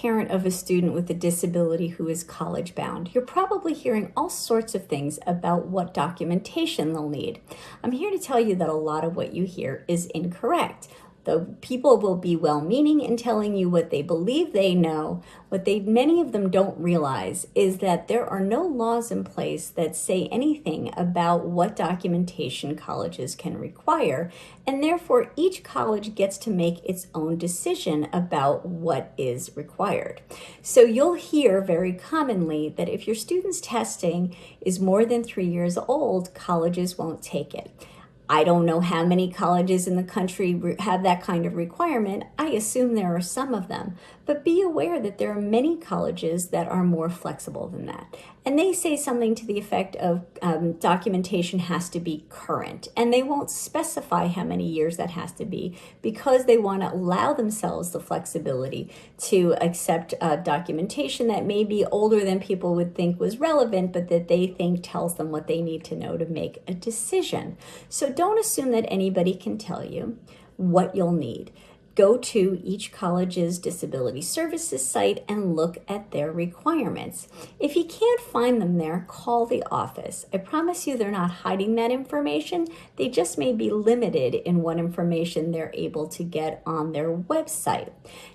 parent of a student with a disability who is college bound, you're probably hearing all sorts of things about what documentation they'll need. I'm here to tell you that a lot of what you hear is incorrect. Though people will be well-meaning in telling you what they believe they know, many of them don't realize is that there are no laws in place that say anything about what documentation colleges can require, and therefore each college gets to make its own decision about what is required. So you'll hear very commonly that if your student's testing is more than 3 years old, colleges won't take it. I don't know how many colleges in the country have that kind of requirement. I assume there are some of them, but be aware that there are many colleges that are more flexible than that. And they say something to the effect of documentation has to be current, and they won't specify how many years that has to be because they want to allow themselves the flexibility to accept documentation that may be older than people would think was relevant, but that they think tells them what they need to know to make a decision. So don't assume that anybody can tell you what you'll need. Go to each college's disability services site and look at their requirements. If you can't find them there, call the office. I promise you they're not hiding that information. They just may be limited in what information they're able to get on their website.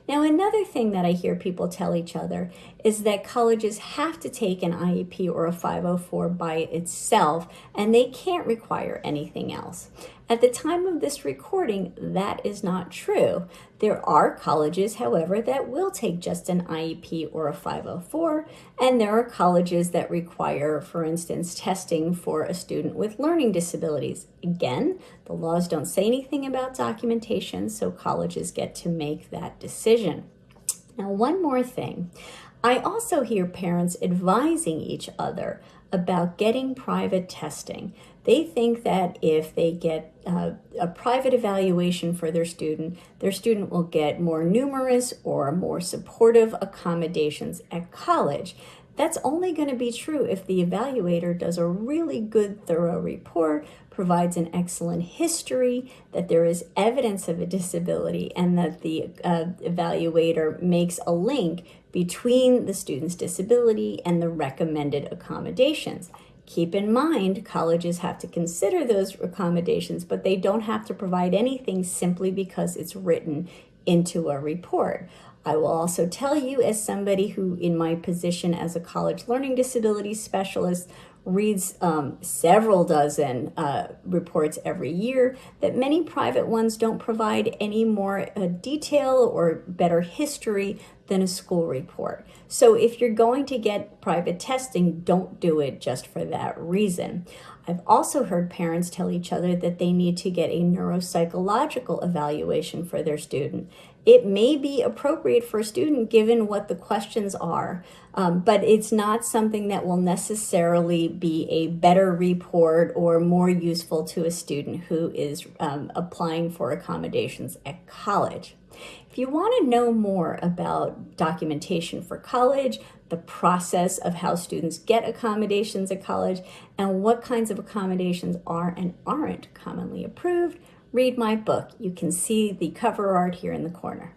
Now, another thing that I hear people tell each other is that colleges have to take an IEP or a 504 by itself, and they can't require anything else. At the time of this recording, that is not true. There are colleges, however, that will take just an IEP or a 504, and there are colleges that require, for instance, testing for a student with learning disabilities. Again, the laws don't say anything about documentation, so colleges get to make that decision. Now, one more thing. I also hear parents advising each other about getting private testing. They think that if they get a private evaluation for their student will get more numerous or more supportive accommodations at college. That's only going to be true if the evaluator does a really good, thorough report, provides an excellent history, that there is evidence of a disability, and that the evaluator makes a link between the student's disability and the recommended accommodations. Keep in mind, colleges have to consider those accommodations, but they don't have to provide anything simply because it's written into a report. I will also tell you, as somebody who, in my position as a college learning disability specialist, reads several dozen reports every year, that many private ones don't provide any more detail or better history than a school report. So if you're going to get private testing, don't do it just for that reason. I've also heard parents tell each other that they need to get a neuropsychological evaluation for their student. It may be appropriate for a student given what the questions are, but it's not something that will necessarily be a better report or more useful to a student who is applying for accommodations at college. If you want to know more about documentation for college, the process of how students get accommodations at college, and what kinds of accommodations are and aren't commonly approved, read my book. You can see the cover art here in the corner.